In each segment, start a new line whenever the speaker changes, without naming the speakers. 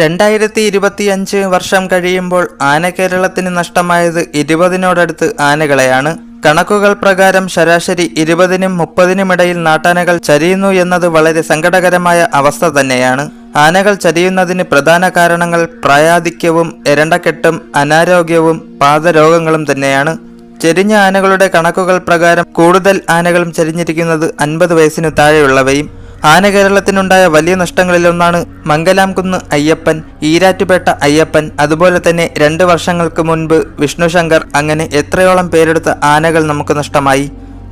2025 വർഷം കഴിയുമ്പോൾ ആന കേരളത്തിന് നഷ്ടമായത് 20നോടടുത്ത് ആനകളെയാണ്. കണക്കുകൾ പ്രകാരം ശരാശരി 20നും 30നും ഇടയിൽ നാട്ടാനകൾ ചരിയുന്നു എന്നത് വളരെ സങ്കടകരമായ അവസ്ഥ തന്നെയാണ്. ആനകൾ ചരിയുന്നതിന് പ്രധാന കാരണങ്ങൾ പ്രായാധിക്യവും എരണ്ടക്കെട്ടും അനാരോഗ്യവും പാദരോഗങ്ങളും തന്നെയാണ്. ചെരിഞ്ഞ ആനകളുടെ കണക്കുകൾ പ്രകാരം കൂടുതൽ ആനകളും ചരിഞ്ഞിരിക്കുന്നത് 50 വയസ്സിനു താഴെയുള്ളവയും. ആന കേരളത്തിനുണ്ടായ വലിയ നഷ്ടങ്ങളിലൊന്നാണ് മംഗലാംകുന്ന് അയ്യപ്പൻ, ഈരാറ്റുപേട്ട അയ്യപ്പൻ, അതുപോലെ തന്നെ 2 വർഷങ്ങൾക്ക് മുൻപ് വിഷ്ണുശങ്കർ. അങ്ങനെ എത്രയോളം പേരെടുത്ത ആനകൾ നമുക്ക് നഷ്ടമായി.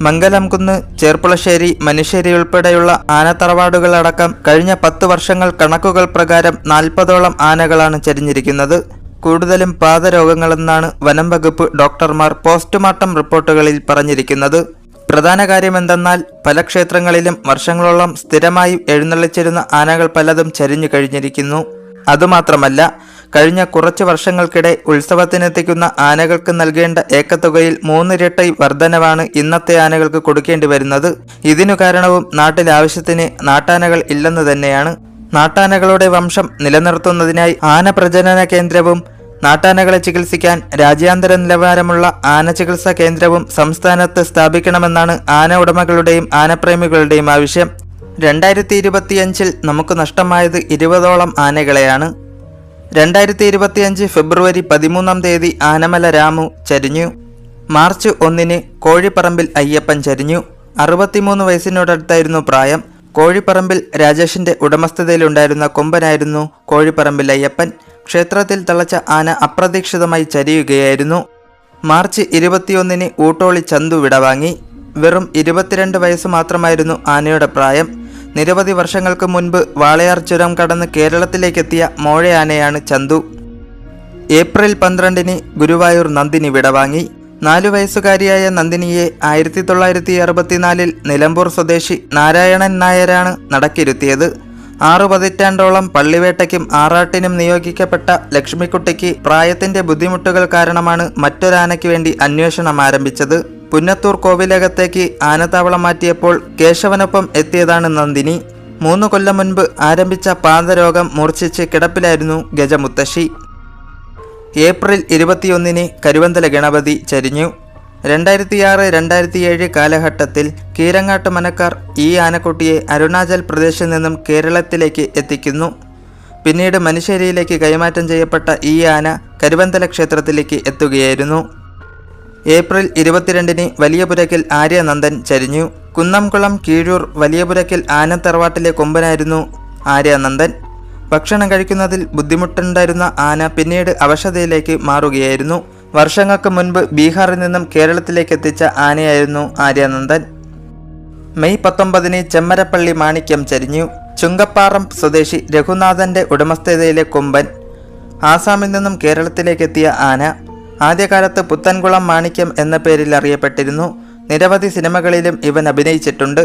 മംഗലാംകുന്ന്, ചേർപ്പുളശ്ശേരി, മനുശ്ശേരി ഉൾപ്പെടെയുള്ള ആനത്തറവാടുകളടക്കം കഴിഞ്ഞ 10 വർഷങ്ങൾ കണക്കുകൾ പ്രകാരം 40ഓളം ആനകളാണ് ചരിഞ്ഞിരിക്കുന്നത്. കൂടുതലും പാദരോഗങ്ങളെന്നാണ് വനം വകുപ്പ് ഡോക്ടർമാർ പോസ്റ്റ്മോർട്ടം റിപ്പോർട്ടുകളിൽ പറഞ്ഞിരിക്കുന്നത്. പ്രധാന കാര്യമെന്തെന്നാൽ പല ക്ഷേത്രങ്ങളിലും വർഷങ്ങളോളം സ്ഥിരമായി എഴുന്നള്ളിച്ചിരുന്ന ആനകൾ പലതും ചരിഞ്ഞു കഴിഞ്ഞിരിക്കുന്നു. അതുമാത്രമല്ല, കഴിഞ്ഞ കുറച്ച് വർഷങ്ങൾക്കിടെ ഉത്സവത്തിനെത്തിക്കുന്ന ആനകൾക്ക് നൽകേണ്ട ഏക്കത്തുകയിൽ 3 ഇരട്ടി വർധനവാണ് ഇന്നത്തെ ആനകൾക്ക് കൊടുക്കേണ്ടി വരുന്നത്. ഇതിനു കാരണവും നാട്ടിൽ ആവശ്യത്തിന് നാട്ടാനകൾ ഇല്ലെന്ന് തന്നെയാണ്. നാട്ടാനകളുടെ വംശം നിലനിർത്തുന്നതിനായി ആന പ്രജനന കേന്ദ്രവും നാട്ടാനകളെ ചികിത്സിക്കാൻ രാജ്യാന്തര നിലവാരമുള്ള ആന ചികിത്സാ കേന്ദ്രവും സംസ്ഥാനത്ത് സ്ഥാപിക്കണമെന്നാണ് ആന ഉടമകളുടെയും ആനപ്രേമികളുടെയും ആവശ്യം. 2025 നമുക്ക് നഷ്ടമായത് 20ഓളം ആനകളെയാണ്. 2025 ഫെബ്രുവരി 13 ആനമല രാമു ചരിഞ്ഞു. മാർച്ച് 1 കോഴിപ്പറമ്പിൽ അയ്യപ്പൻ ചരിഞ്ഞു. 63 വയസ്സിനോടടുത്തായിരുന്നു പ്രായം. കോഴിപ്പറമ്പിൽ രാജേഷിന്റെ ഉടമസ്ഥതയിലുണ്ടായിരുന്ന കൊമ്പനായിരുന്നു കോഴിപ്പറമ്പിൽ അയ്യപ്പൻ. ക്ഷേത്രത്തിൽ തളച്ച ആന അപ്രതീക്ഷിതമായി ചരിയുകയായിരുന്നു. മാർച്ച് 21 ഊട്ടോളി ചന്തു വിടവാങ്ങി. വെറും 22 വയസ്സ് മാത്രമായിരുന്നു ആനയുടെ പ്രായം. നിരവധി വർഷങ്ങൾക്ക് മുൻപ് വാളയാർ ചുരം കടന്ന് കേരളത്തിലേക്കെത്തിയ മോഴയാനയാണ് ചന്തു. ഏപ്രിൽ 12 ഗുരുവായൂർ നന്ദിനി വിടവാങ്ങി. 4 വയസ്സുകാരിയായ നന്ദിനിയെ 1964 നിലമ്പൂർ സ്വദേശി നാരായണൻ നായരാണ് നടക്കിരുത്തിയത്. 6 പതിറ്റാണ്ടോളം പള്ളിവേട്ടയ്ക്കും ആറാട്ടിനും നിയോഗിക്കപ്പെട്ട ലക്ഷ്മിക്കുട്ടിക്ക് പ്രായത്തിന്റെ ബുദ്ധിമുട്ടുകൾ കാരണമാണ് മറ്റൊരാനയ്ക്ക് വേണ്ടി അന്വേഷണം ആരംഭിച്ചത്. പുന്നത്തൂർ കോവിലകത്തേക്ക് ആനത്താവളം മാറ്റിയപ്പോൾ കേശവനൊപ്പം എത്തിയതാണ് നന്ദിനി. 3 കൊല്ലം മുൻപ് ആരംഭിച്ച പാദരോഗം മൂർച്ഛിച്ച് കിടപ്പിലായിരുന്നു ഗജമുത്തശ്ശി. ഏപ്രിൽ 21 കരുവന്തല ഗണപതി ചരിഞ്ഞു. 2006-2007 കാലഘട്ടത്തിൽ കീരങ്ങാട്ട് മനക്കാർ ഈ ആനക്കുട്ടിയെ അരുണാചൽ പ്രദേശിൽ നിന്നും കേരളത്തിലേക്ക് എത്തിക്കുന്നു. പിന്നീട് മനുശ്ശേരിയിലേക്ക് കൈമാറ്റം ചെയ്യപ്പെട്ട ഈ ആന കരുവന്തല ക്ഷേത്രത്തിലേക്ക് എത്തുകയായിരുന്നു. ഏപ്രിൽ 22 വലിയപുരയ്ക്കൽ ആര്യനന്ദൻ ചരിഞ്ഞു. കുന്നംകുളം കീഴൂർ വലിയപുരയ്ക്കൽ ആനത്തറവാട്ടിലെ കൊമ്പനായിരുന്നു ആര്യാനന്ദൻ. ഭക്ഷണം കഴിക്കുന്നതിൽ ബുദ്ധിമുട്ടുണ്ടായിരുന്ന ആന പിന്നീട് അവശതയിലേക്ക് മാറുകയായിരുന്നു. വർഷങ്ങൾക്ക് മുൻപ് ബീഹാറിൽ നിന്നും കേരളത്തിലേക്ക് എത്തിച്ച ആനയായിരുന്നു ആര്യാനന്ദൻ. മെയ് 19 ചെമ്മരപ്പള്ളി മാണിക്യം ചരിഞ്ഞു. ചുങ്കപ്പാറം സ്വദേശി രഘുനാഥന്റെ ഉടമസ്ഥതയിലെ കൊമ്പൻ. ആസാമിൽ നിന്നും കേരളത്തിലേക്ക് എത്തിയ ആന. ആദ്യകാലത്ത് പുത്തൻകുളം മാണിക്യം എന്ന പേരിൽ അറിയപ്പെട്ടിരുന്നു. നിരവധി സിനിമകളിലും ഇവൻ അഭിനയിച്ചിട്ടുണ്ട്.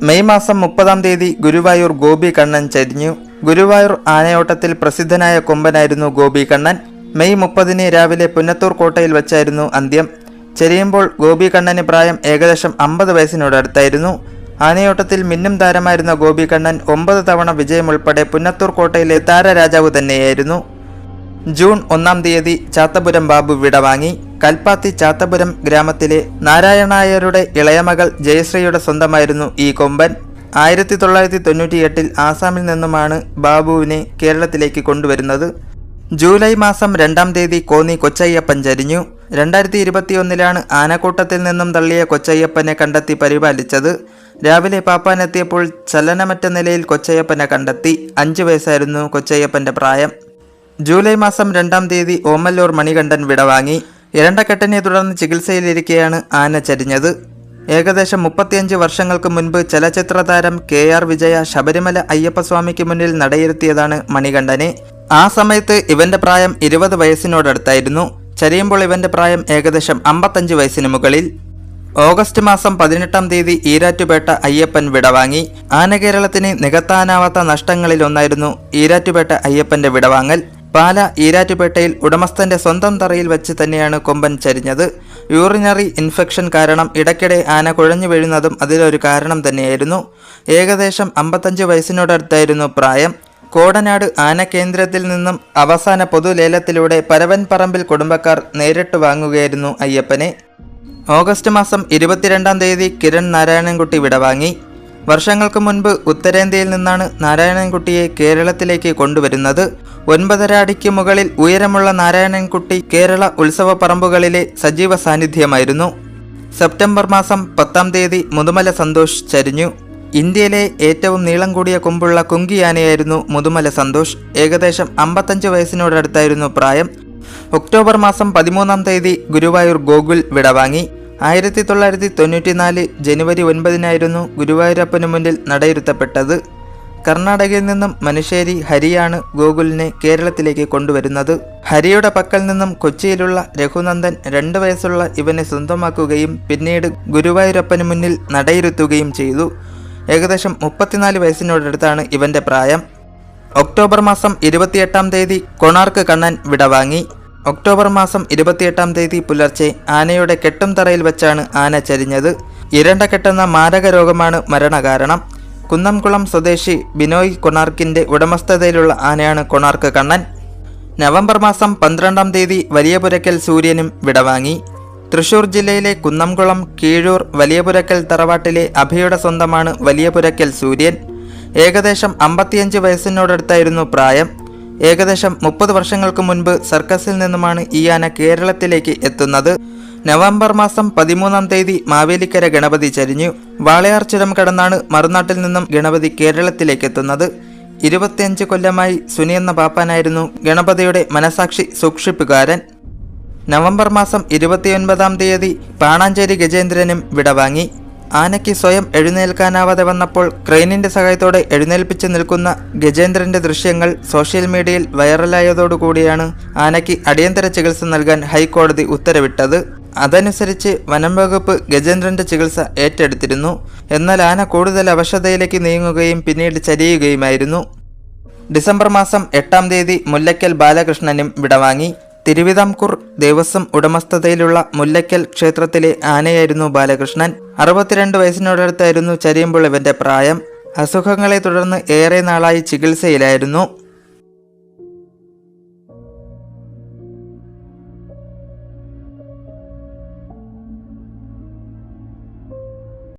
മെയ് മാസം 30 ഗുരുവായൂർ ഗോപി കണ്ണൻ ചരിഞ്ഞു. ഗുരുവായൂർ ആനയോട്ടത്തിൽ പ്രസിദ്ധനായ കൊമ്പനായിരുന്നു ഗോപി കണ്ണൻ. മെയ് 30 രാവിലെ പുന്നത്തൂർ കോട്ടയിൽ വച്ചായിരുന്നു അന്ത്യം. ചരിയുമ്പോൾ ഗോപി കണ്ണന് പ്രായം ഏകദേശം 50 വയസ്സിനോടടുത്തായിരുന്നു. ആനയോട്ടത്തിൽ മിന്നും താരമായിരുന്ന ഗോപി കണ്ണൻ 9 തവണ വിജയം ഉൾപ്പെടെ പുന്നത്തൂർ കോട്ടയിലെ താരരാജാവ് തന്നെയായിരുന്നു. ജൂൺ 1 ചാത്തപുരം ബാബു വിടവാങ്ങി. കൽപ്പാത്തി ചാത്തപുരം ഗ്രാമത്തിലെ നാരായണായരുടെ ഇളയമകൾ ജയശ്രീയുടെ സ്വന്തമായിരുന്നു ഈ കൊമ്പൻ. 1998 ആസാമിൽ നിന്നുമാണ് ബാബുവിനെ കേരളത്തിലേക്ക് കൊണ്ടുവരുന്നത്. ജൂലൈ മാസം 2 കോന്നി കൊച്ചയ്യപ്പൻ ചരിഞ്ഞു. 2021 ആനക്കൂട്ടത്തിൽ നിന്നും തള്ളിയ കൊച്ചയ്യപ്പനെ കണ്ടെത്തി പരിപാലിച്ചത്. രാവിലെ പാപ്പാനെത്തിയപ്പോൾ ചലനമറ്റ നിലയിൽ കൊച്ചയ്യപ്പനെ കണ്ടെത്തി. 5 വയസ്സായിരുന്നു കൊച്ചയ്യപ്പന്റെ പ്രായം. ജൂലൈ മാസം 2 ഓമല്ലൂർ മണികണ്ഠൻ വിടവാങ്ങി. ഇരണ്ടക്കെട്ടിനെ തുടർന്ന് ചികിത്സയിലിരിക്കെയാണ് ആന ചരിഞ്ഞത്. ഏകദേശം 35 വർഷങ്ങൾക്ക് മുൻപ് ചലച്ചിത്ര താരം KR വിജയ ശബരിമല അയ്യപ്പസ്വാമിക്ക് മുന്നിൽ നടയിരുത്തിയതാണ് മണികണ്ഠനെ. ആ സമയത്ത് ഇവന്റെ പ്രായം 20 വയസ്സിനോടടുത്തായിരുന്നു. ചരിയുമ്പോൾ ഇവന്റെ പ്രായം ഏകദേശം 55 വയസ്സിന് മുകളിൽ. ഓഗസ്റ്റ് മാസം 18 ഈരാറ്റുപേട്ട അയ്യപ്പൻ വിടവാങ്ങി. ആന കേരളത്തിന് നികത്താനാവാത്ത നഷ്ടങ്ങളിലൊന്നായിരുന്നു ഈരാറ്റുപേട്ട അയ്യപ്പന്റെ വിടവാങ്ങൽ. പാല ഈരാറ്റുപേട്ടയിൽ ഉടമസ്ഥന്റെ സ്വന്തം തറയിൽ വെച്ച് തന്നെയാണ് കൊമ്പൻ ചരിഞ്ഞത്. യൂറിനറി ഇൻഫെക്ഷൻ കാരണം ഇടയ്ക്കിടെ ആന കുഴഞ്ഞു വീഴുന്നതും അതിലൊരു കാരണം തന്നെയായിരുന്നു. ഏകദേശം 55 വയസ്സിനോടടുത്തായിരുന്നു പ്രായം. കോടനാട് ആനക്കേന്ദ്രത്തിൽ നിന്നും അവസാന പൊതുലേലത്തിലൂടെ പരവൻപറമ്പിൽ കുടുംബക്കാർ നേരിട്ട് വാങ്ങുകയായിരുന്നു അയ്യപ്പനെ. ഓഗസ്റ്റ് മാസം 22-ാം തീയതി കിരൺ നാരായണൻകുട്ടി വിടവാങ്ങി. വർഷങ്ങൾക്ക് മുൻപ് ഉത്തരേന്ത്യയിൽ നിന്നാണ് നാരായണൻകുട്ടിയെ കേരളത്തിലേക്ക് കൊണ്ടുവരുന്നത്. 9.5 അടിക്ക് മുകളിൽ ഉയരമുള്ള നാരായണൻകുട്ടി കേരള ഉത്സവ പറമ്പുകളിലെ സജീവ സാന്നിധ്യമായിരുന്നു. സെപ്റ്റംബർ മാസം 10-ാം തീയതി മുതുമല സന്തോഷ് ചരിഞ്ഞു. ഇന്ത്യയിലെ ഏറ്റവും നീളം കൂടിയ കൊമ്പുള്ള കുങ്കിയാനയായിരുന്നു മുതുമല സന്തോഷ്. ഏകദേശം 55 വയസ്സിനോടടുത്തായിരുന്നു പ്രായം. ഒക്ടോബർ മാസം 13-ാം തീയതി ഗുരുവായൂർ ഗോകുൽ വിടവാങ്ങി. 1994 ജനുവരി 9-നായിരുന്നു ഗുരുവായൂരപ്പനു മുന്നിൽ നടയിരുത്തപ്പെട്ടത്. കർണാടകയിൽ നിന്നും മനുശ്ശേരി ഹരിയാണ് ഗോകുലിനെ കേരളത്തിലേക്ക് കൊണ്ടുവരുന്നത്. ഹരിയുടെ പക്കൽ നിന്നും കൊച്ചിയിലുള്ള രഘുനന്ദൻ 2 വയസ്സുള്ള ഇവനെ സ്വന്തമാക്കുകയും പിന്നീട് ഗുരുവായൂരപ്പനു മുന്നിൽ നടയിരുത്തുകയും ചെയ്തു. ഏകദേശം 34 വയസ്സിനോടടുത്താണ് ഇവന്റെ പ്രായം. ഒക്ടോബർ മാസം 28-ാം തീയതി കൊണാർക്ക് കണ്ണൻ വിടവാങ്ങി. ഒക്ടോബർ മാസം 28-ാം തീയതി പുലർച്ചെ ആനയുടെ കെട്ടും തറയിൽ വെച്ചാണ് ആന ചരിഞ്ഞത്. ഇരണ്ട കെട്ടെന്ന മാരക രോഗമാണ് മരണകാരണം. കുന്നംകുളം സ്വദേശി ബിനോയ് കൊണാർക്കിന്റെ ഉടമസ്ഥതയിലുള്ള ആനയാണ് കൊണാർക്ക് കണ്ണൻ. നവംബർ മാസം 12-ാം തീയതി വലിയപുരയ്ക്കൽ സൂര്യനും വിടവാങ്ങി. തൃശൂർ ജില്ലയിലെ കുന്നംകുളം കീഴൂർ വലിയപുരയ്ക്കൽ തറവാട്ടിലെ അഭിയുടെ സ്വന്തമാണ് വലിയപുരയ്ക്കൽ സൂര്യൻ. ഏകദേശം 55 വയസ്സിനോടടുത്തായിരുന്നു പ്രായം. ഏകദേശം 30 വർഷങ്ങൾക്ക് മുൻപ് സർക്കസിൽ നിന്നുമാണ് ഈ ആന കേരളത്തിലേക്ക് എത്തുന്നത്. നവംബർ മാസം 13-ാം തീയതി മാവേലിക്കര ഗണപതി ചരിഞ്ഞു. വാളയാർ ചുരം കടന്നാണ് മറുനാട്ടിൽ നിന്നും ഗണപതി കേരളത്തിലേക്ക് എത്തുന്നത്. 25 കൊല്ലമായി സുനി എന്ന പാപ്പാനായിരുന്നു ഗണപതിയുടെ മനസാക്ഷി സൂക്ഷിപ്പുകാരൻ. നവംബർ മാസം 29-ാം തീയതി പാണാഞ്ചേരി ഗജേന്ദ്രനും വിടവാങ്ങി. ആനയ്ക്ക് സ്വയം എഴുന്നേൽക്കാനാവാതെ വന്നപ്പോൾ ക്രെയിനിന്റെ സഹായത്തോടെ എഴുന്നേൽപ്പിച്ച് നിൽക്കുന്ന ഗജേന്ദ്രന്റെ ദൃശ്യങ്ങൾ സോഷ്യൽ മീഡിയയിൽ വൈറലായതോടുകൂടിയാണ് ആനയ്ക്ക് അടിയന്തര ചികിത്സ നൽകാൻ ഹൈക്കോടതി ഉത്തരവിട്ടത്. അതനുസരിച്ച് വനം വകുപ്പ് ഗജേന്ദ്രന്റെ ചികിത്സ ഏറ്റെടുത്തിരുന്നു. എന്നാൽ ആന കൂടുതൽ അവശതയിലേക്ക് നീങ്ങുകയും പിന്നീട് ചരിയുകയുമായിരുന്നു. ഡിസംബർ മാസം 8-ാം തീയതി മുല്ലയ്ക്കൽ ബാലകൃഷ്ണനും വിടവാങ്ങി. തിരുവിതാംകൂർ ദേവസ്വം ഉടമസ്ഥതയിലുള്ള മുല്ലയ്ക്കൽ ക്ഷേത്രത്തിലെ ആനയായിരുന്നു ബാലകൃഷ്ണൻ. 62 വയസ്സിനോടടുത്തായിരുന്നു ചരിയുമ്പോൾ ഇവന്റെ പ്രായം. അസുഖങ്ങളെ തുടർന്ന് ഏറെ നാളായി ചികിത്സയിലായിരുന്നു.